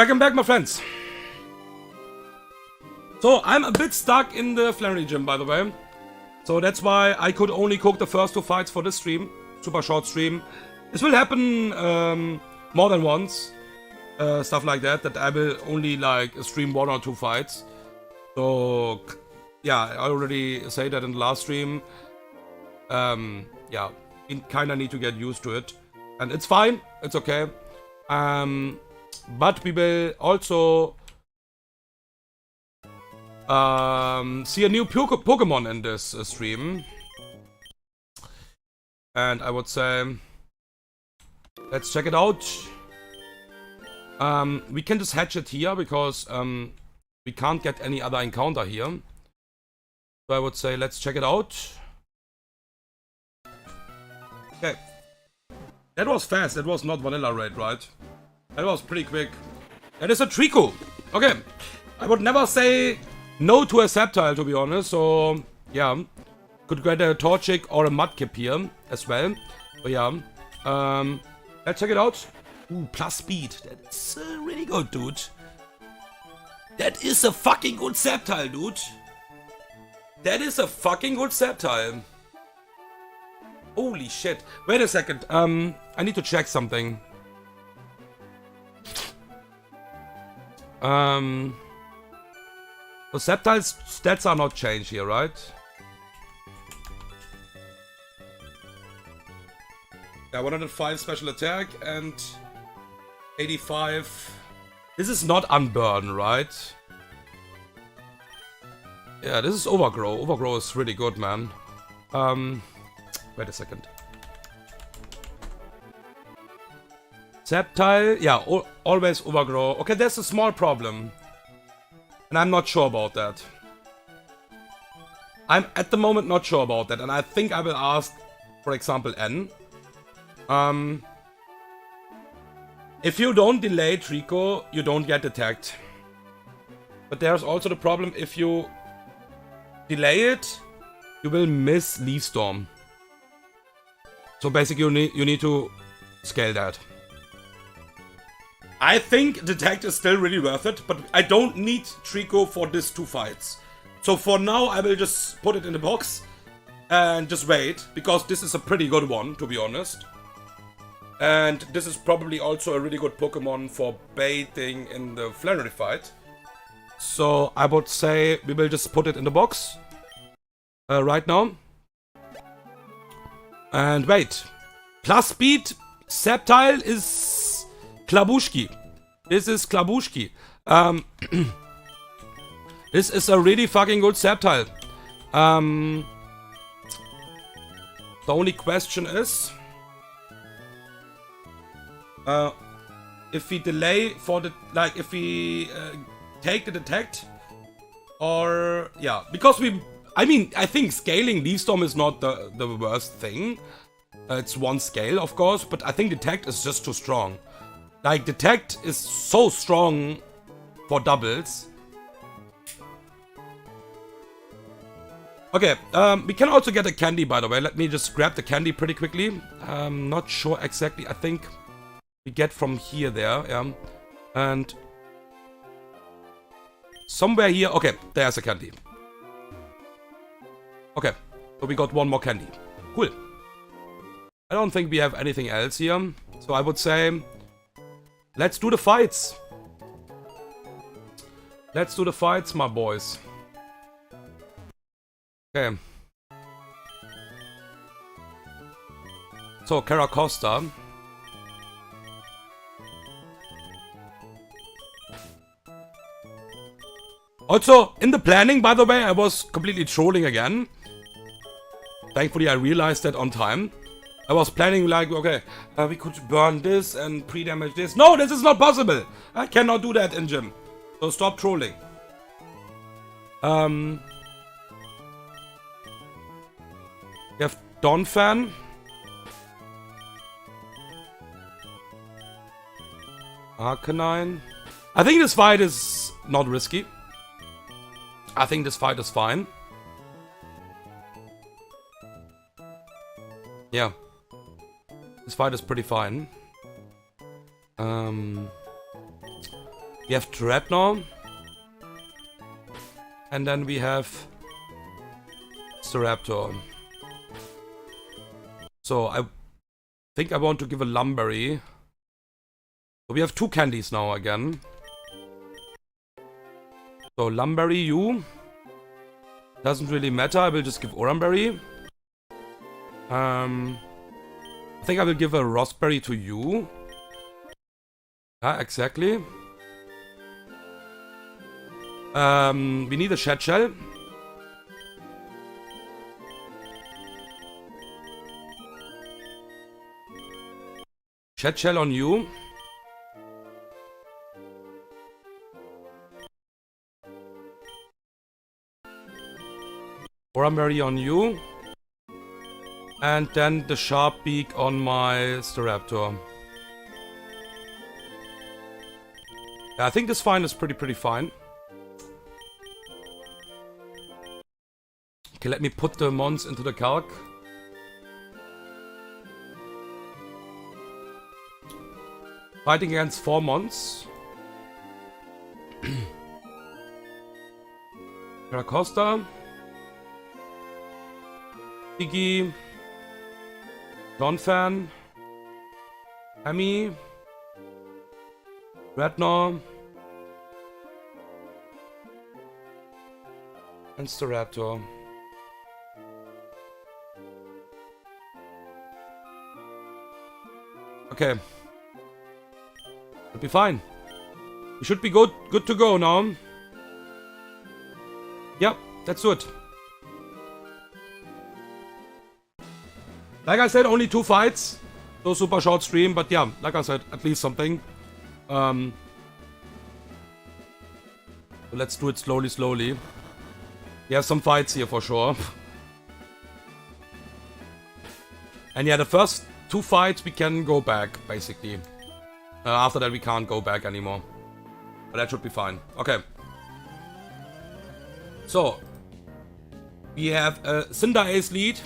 Welcome back, my friends. So, I'm a bit stuck in the Flannery gym, by the way. So that's why I could only cook the first 2 fights for this stream. Super short stream. This will happen more than once. Stuff like that. That I will only like stream 1 or 2 fights. So, yeah, I already said that in the last stream. Yeah, we kinda need to get used to it. And it's fine. It's okay. But we will also see a new Pokémon in this stream. And I would say, let's check it out. We can just hatch it here because we can't get any other encounter here. So I would say, let's check it out. Okay. That was fast. That was not vanilla raid, right? That was pretty quick. That is a Trico. Okay. I would never say no to a Sceptile, to be honest. So, yeah. Could get a Torchic or a Mudkip here as well. But yeah. Let's check it out. Ooh, plus speed. That's really good, dude. That is a fucking good Sceptile, dude. That is a fucking good Sceptile. Holy shit. Wait a second. I need to check something. The Sceptile's stats are not changed here, right? Yeah, 105 special attack and 85. This is not Unburn, right? Yeah, this is Overgrow. Overgrow is really good, man. Wait a second. Sceptile, yeah, always Overgrow. Okay, there's a small problem. And I'm not sure about that. I'm at the moment not sure about that. And I think I will ask, for example, N. If you don't delay Trico, you don't get attacked. But there's also the problem, if you delay it, you will miss Leaf Storm. So basically you need to scale that. I think Detect is still really worth it, but I don't need Trico for these 2 fights. So for now I will just put it in the box and just wait, because this is a pretty good one, to be honest. And this is probably also a really good Pokemon for baiting in the Flannery fight. So I would say we will just put it in the box right now. And wait. Plus speed Sceptile is Klabushki. This is Klabushki. This is a really fucking good Sceptile. The only question is if we delay for the, like, if we take the Detect, or yeah, because I mean, I think scaling Leaf Storm is not the worst thing. It's 1 scale, of course, but I think Detect is just too strong. Like, Detect is so strong for doubles. Okay, we can also get a candy, by the way. Let me just grab the candy pretty quickly. Not sure exactly. I think we get from here there, yeah. And somewhere here, okay, there's a candy. Okay, so we got 1 more candy. Cool. I don't think we have anything else here. So I would say, let's do the fights. Let's do the fights, my boys. Okay. So, Caracosta. Also, in the planning, by the way, I was completely trolling again. Thankfully, I realized that on time. I was planning like, okay, we could burn this and pre-damage this. No, this is not possible. I cannot do that in gym. So stop trolling. We have Donphan. Arcanine. I think this fight is not risky. I think this fight is fine. Yeah. This fight is pretty fine. We have Dreadnought. And then we have Staraptor. So I think I want to give a Lumberry. So we have 2 candies now again. So Lumberry, you. Doesn't really matter, I will just give Oranberry. I think I will give a Raspberry to you. Yeah, exactly. We need a Shed Shell. Shed Shell on you. Oranberry on you. And then the Sharp Beak on my Staraptor. Yeah, I think this find is pretty fine. Okay, let me put the mons into the calc. Fighting against 4 mons. Caracosta. Iggy. Donphan. Emmy. Dreadnought. And Staraptor. Okay. Should be fine. We should be good to go now. Yep, let's do it. Like I said, only 2 fights. So super short stream, but yeah, like I said, at least something. So let's do it slowly. We have some fights here for sure. And yeah, the first 2 fights we can go back, basically. After that we can't go back anymore. But that should be fine. Okay. So, we have a Cinderace lead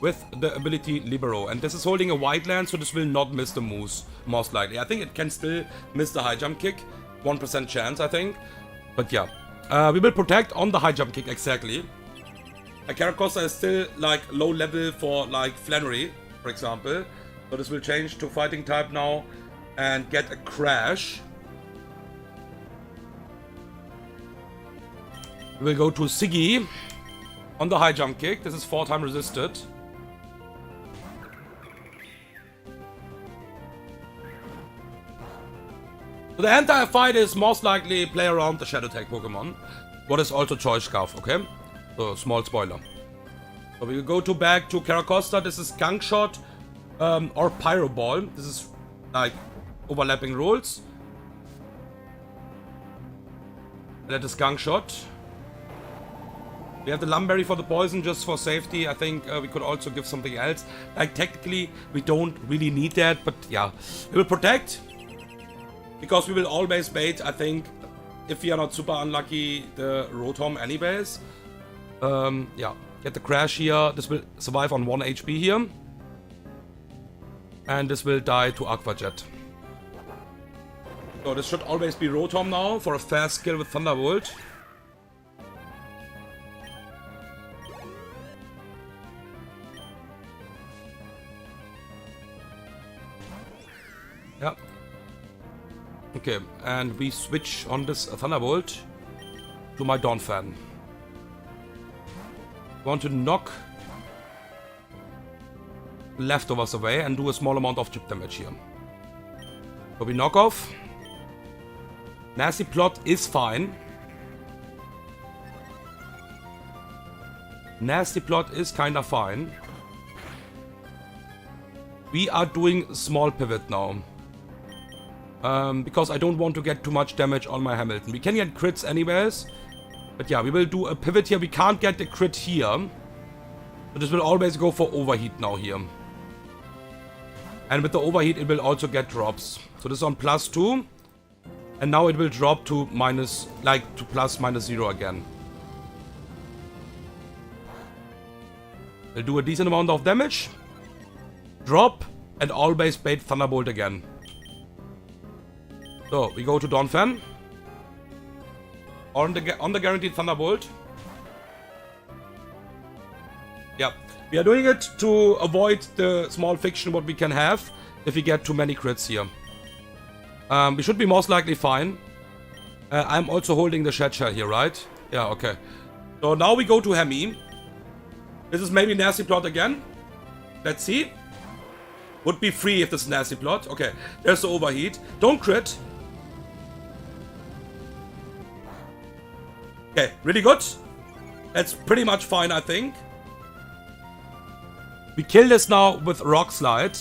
with the ability Libero. And this is holding a White Land, so this will not miss the moves, most likely. I think it can still miss the high jump kick. 1% chance, I think. But yeah. We will protect on the high jump kick, exactly. A Caracosta is still like low level for like Flannery, for example. So this will change to fighting type now and get a Crash. We will go to Siggy on the high jump kick. This is 4 times resisted. So the entire fight is most likely play around the Shadow Tag Pokemon. What is also Choice Scarf, okay? So small spoiler. So we will go back to Caracosta. This is Gunk Shot or Pyro Ball. This is like overlapping rules. That is Gunk Shot. We have the Lumberry for the poison just for safety. I think we could also give something else. Like technically we don't really need that, but yeah. We will protect. Because we will always bait, I think, if we are not super unlucky, the Rotom anyways. Yeah, get the Crash here. This will survive on 1 HP here. And this will die to Aqua Jet. So this should always be Rotom now for a fast kill with Thunderbolt. Yeah. Okay, and we switch on this Thunderbolt to my Donphan. Want to knock leftovers away and do a small amount of chip damage here. So we knock off. Nasty Plot is fine. Nasty Plot is kinda fine. We are doing small pivot now. Because I don't want to get too much damage on my Hamilton. We can get crits anyways. But yeah, we will do a pivot here. We can't get the crit here. So this will always go for overheat now here. And with the overheat it will also get drops. So this is on +2. And now it will drop to minus, like to ±0 again. We'll do a decent amount of damage. Drop and always bait Thunderbolt again. So, we go to Donphan. On the guaranteed Thunderbolt. Yeah. We are doing it to avoid the small fiction what we can have if we get too many crits here. We should be most likely fine. I'm also holding the Shed Shell here, right? Yeah, okay. So now we go to Hemi. This is maybe Nasty Plot again. Let's see. Would be free if this is Nasty Plot. Okay, there's the Overheat. Don't crit. Okay, really good. That's pretty much fine, I think. We kill this now with Rock Slide.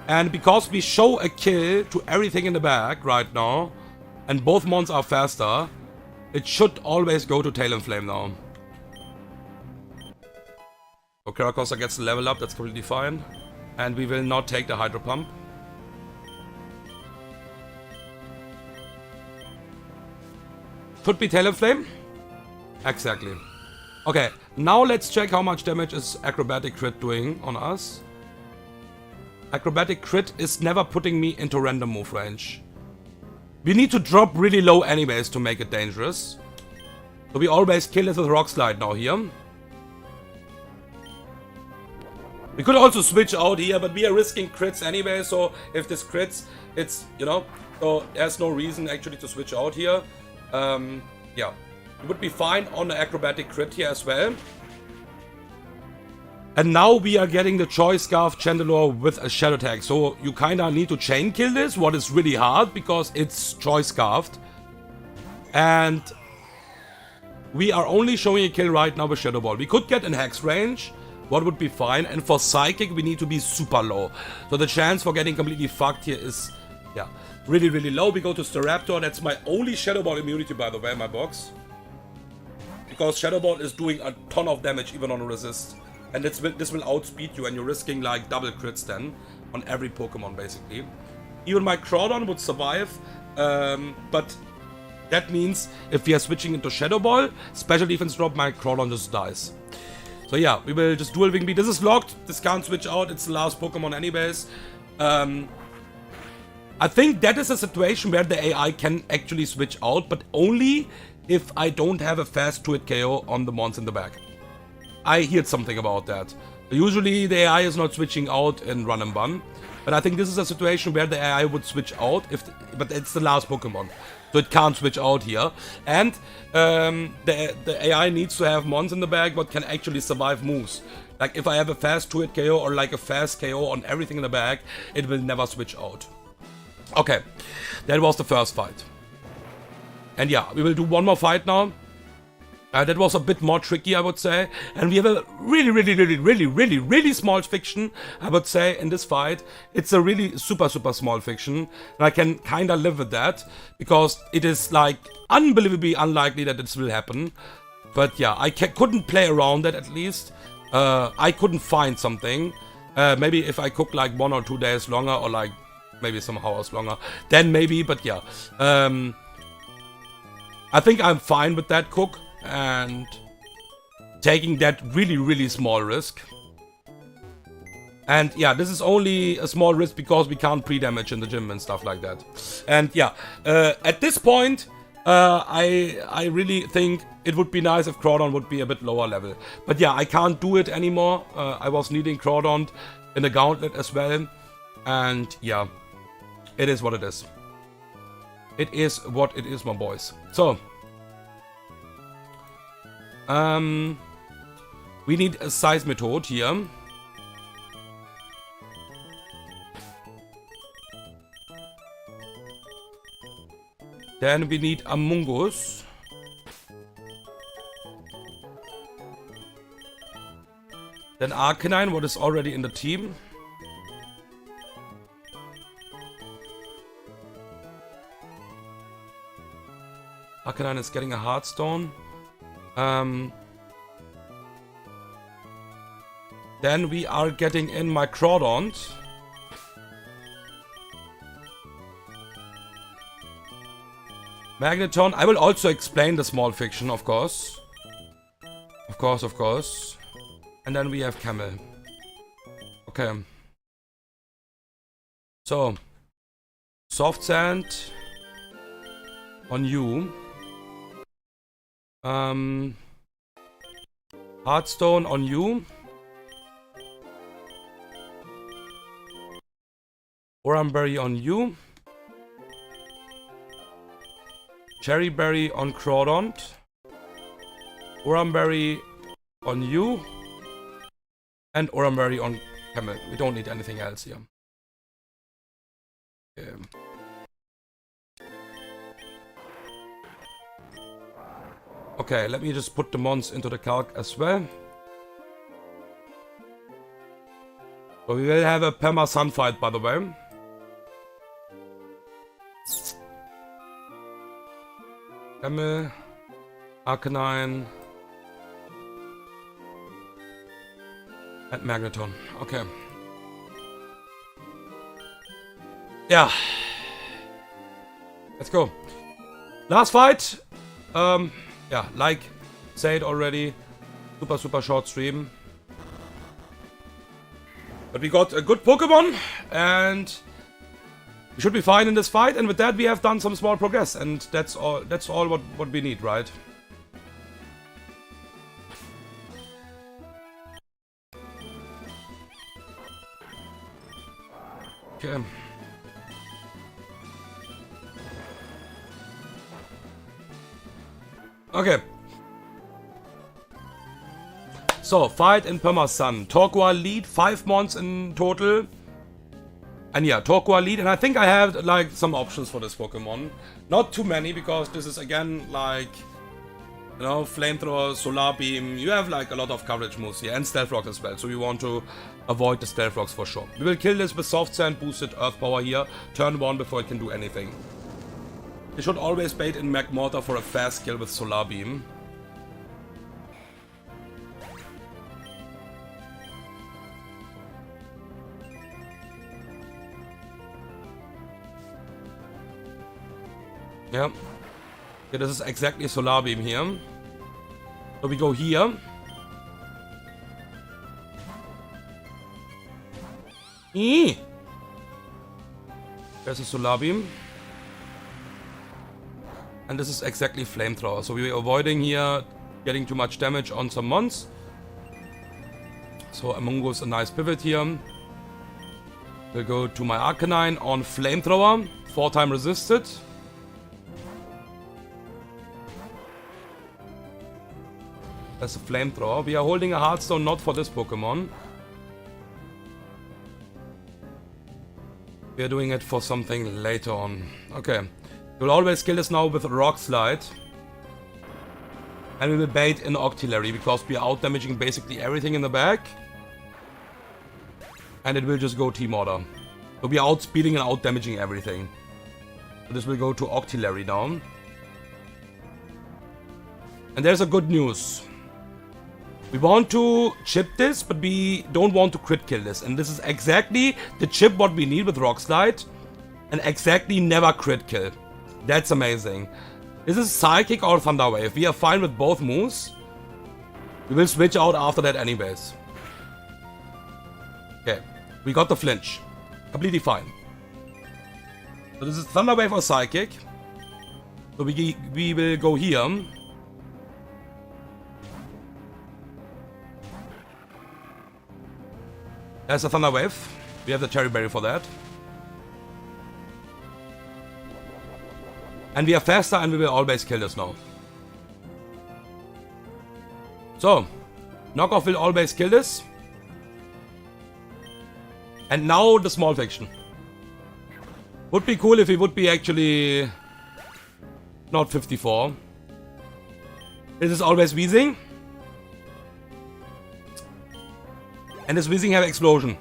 And because we show a kill to everything in the bag right now, and both mons are faster, it should always go to Tail and Flame now. So Karakosa gets the level up, that's completely fine. And we will not take the Hydro Pump. Should be Tail and Flame. Exactly. Okay, now let's check how much damage is Acrobatic Crit doing on us. Acrobatic Crit is never putting me into random move range. We need to drop really low anyways to make it dangerous. So we always kill it with Rock Slide now here. We could also switch out here, but we are risking crits anyway, so if this crits, it's, you know, so there's no reason actually to switch out here. Yeah, it would be fine on the Acrobatic Crit here as well. And now we are getting the Choice Scarf Chandelure with a Shadow Tag. So you kinda need to chain kill this, what is really hard because it's Choice Scarfed. And we are only showing a kill right now with Shadow Ball. We could get in Hex range, what would be fine. And for Psychic, we need to be super low. So the chance for getting completely fucked here is, yeah, really, really low. We go to Staraptor. That's my only Shadow Ball immunity, by the way, in my box. Because Shadow Ball is doing a ton of damage even on a resist. And this will outspeed you, and you're risking like double crits then on every Pokemon basically. Even my Crawdon would survive, but that means if we are switching into Shadow Ball, special defense drop, my Crawdon just dies. So yeah, we will just dual Wing Beat. This is locked, this can't switch out, it's the last Pokemon anyways. I think that is a situation where the AI can actually switch out, but only if I don't have a fast 2-hit KO on the mons in the back. I heard something about that. Usually the AI is not switching out in Run and Bun, but I think this is a situation where the AI would switch out, but it's the last Pokemon, so it can't switch out here. And the AI needs to have mons in the bag but can actually survive moves. Like if I have a fast 2-hit KO or like a fast KO on everything in the bag, it will never switch out. Okay, that was the first fight. And yeah, we will do one more fight now. That was a bit more tricky, I would say. And we have a really small fiction, I would say, in this fight. It's a really super small fiction. And I can kind of live with that. Because it is, like, unbelievably unlikely that this will happen. But yeah, I couldn't play around it, at least. I couldn't find something. Maybe if I cook, like, 1 or 2 days longer. Or, like, maybe some hours longer. Then maybe, but yeah. I think I'm fine with that cook. And taking that really small risk. And yeah, this is only a small risk because we can't pre-damage in the gym and stuff like that. And yeah, at this point, I really think it would be nice if Crawdon would be a bit lower level. But yeah, I can't do it anymore. I was needing Crawdon in the gauntlet as well. And yeah, it is what it is. It is what it is, my boys. So... we need a size method here. Then we need a Mungus. Then Arcanine, what is already in the team. Arcanine is getting a Heartstone. Then we are getting in my Crawdont. Magneton. I will also explain the small fiction, of course. Of course. And then we have Camel. Okay. So Soft Sand on you. Heartstone on you. Oranberry on you. Cherry Berry on Crawdont. Oranberry on you. And Oranberry on Camel. We don't need anything else here. Okay. Okay, let me just put the mons into the calc as well. So we will have a Perma Sun fight, by the way. Camel, Arcanine, and Magneton. Okay. Yeah. Let's go. Last fight. Yeah, like said already, super short stream. But we got a good Pokemon, and we should be fine in this fight. And with that, we have done some small progress, and that's all. That's all what we need, right? Okay. Okay. So, fight in Perma Sun. Torqua lead, 5 mons in total. And yeah, Torqua lead. And I think I have like some options for this Pokemon. Not too many, because this is again like, you know, Flamethrower, Solar Beam. You have like a lot of coverage moves here, and Stealth Rocks as well. So we want to avoid the Stealth Rocks for sure. We will kill this with Soft Sand, boosted Earth Power here. Turn 1 before it can do anything. You should always bait in Magmortar for a fast kill with Solar Beam. Yeah. Okay, this is exactly Solar Beam here. So we go here. There's a Solar Beam. And this is exactly Flamethrower. So we're avoiding here getting too much damage on some mons. So Amungo's a nice pivot here. We'll go to my Arcanine on Flamethrower. 4-time resisted. That's a Flamethrower. We are holding a Heartstone not for this Pokemon. We are doing it for something later on. Okay. We'll always kill this now with Rock Slide. And we will bait in Octillery, because we are out-damaging basically everything in the back. And it will just go T-Mortar. So we are outspeeding and out-damaging everything. So this will go to Octillery now. And there's a good news. We want to chip this, but we don't want to crit kill this. And this is exactly the chip what we need with Rock Slide. And exactly never crit kill. That's amazing. This is Psychic or Thunder Wave. We are fine with both moves. We will switch out after that anyways. Okay. We got the flinch. Completely fine. So this is Thunder Wave or Psychic. So we will go here. There's a Thunder Wave. We have the Cherry Berry for that. And we are faster, and we will always kill this now. So, Knockoff will always kill this. And now the small fiction. Would be cool if he would be actually not 54. This is always Weezing. And this Weezing have Explosion.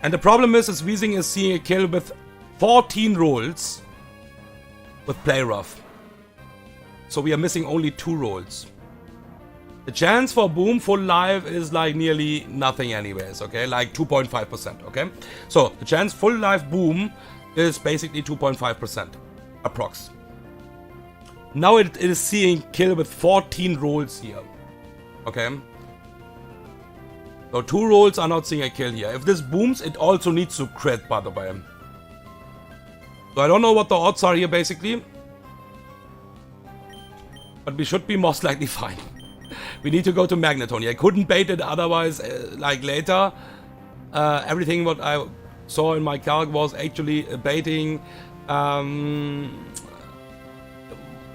And the problem is Weezing is seeing a kill with 14 rolls. With Play Rough. So we are missing only 2 rolls. The chance for Boom full life is like nearly nothing anyways, okay? Like 2.5%, okay? So the chance full life Boom is basically 2.5%. Approx. Now it is seeing kill with 14 rolls here. Okay? So 2 rolls are not seeing a kill here. If this booms, it also needs to crit, by the way. So I don't know what the odds are here, basically. But we should be most likely fine. We need to go to Magnetoni. I couldn't bait it otherwise, like later. Everything what I saw in my calc was actually baiting.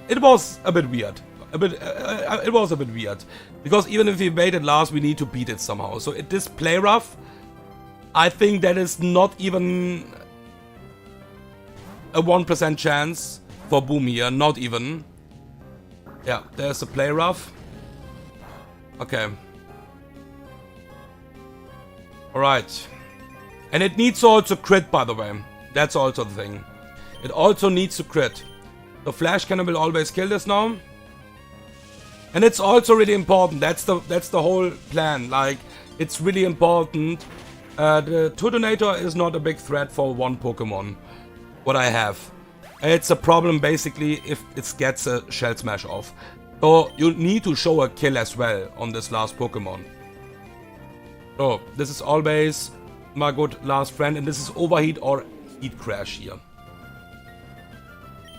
It was a bit weird. It was a bit weird. Because even if we baited last, we need to beat it somehow. So it is play rough. I think that is not even a 1% chance for Boom here. Not even. Yeah, there's a play rough. Okay. Alright. And it needs also crit, by the way. That's also the thing. It also needs to crit. The Flash Cannon will always kill this now. And it's also really important. That's the whole plan. Like, it's really important. The Turtonator is not a big threat for one Pokemon. What I have. It's a problem basically if it gets a Shell Smash off. So you need to show a kill as well on this last Pokemon. So this is always my good last friend, and this is Overheat or Heat Crash here.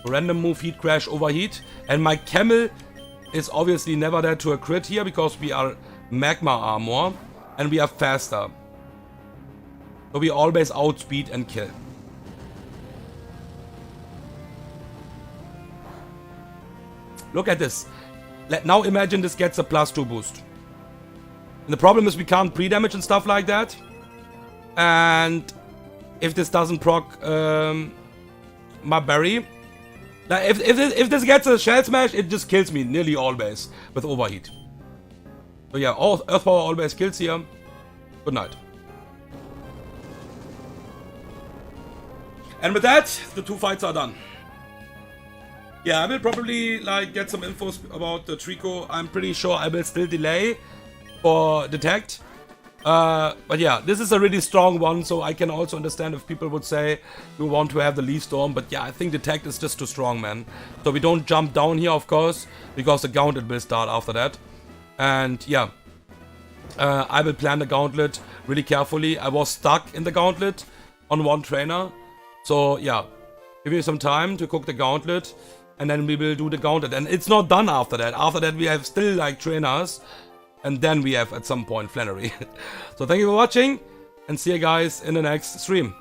Random move, Heat Crash, Overheat, and my Camel is obviously never there to a crit here because we are Magma Armor and we are faster. So we always outspeed and kill. Look at this. Now imagine this gets a +2 boost. And the problem is we can't pre-damage and stuff like that. And if this doesn't proc my berry, now if this gets a Shell Smash, it just kills me nearly always with Overheat. So yeah, Earth Power always kills here. Good night. And with that, the 2 fights are done. Yeah, I will probably like get some info about the Trico. I'm pretty sure I will still delay for Detect. But yeah, this is a really strong one, so I can also understand if people would say you want to have the Leaf Storm. But yeah, I think Detect is just too strong, man. So we don't jump down here, of course, because the Gauntlet will start after that. And yeah, I will plan the Gauntlet really carefully. I was stuck in the Gauntlet on one trainer. So yeah, give me some time to cook the Gauntlet. And then we will do the Gauntlet. And it's not done after that. After that we have still like trainers. And then we have at some point Flannery. So thank you for watching. And see you guys in the next stream.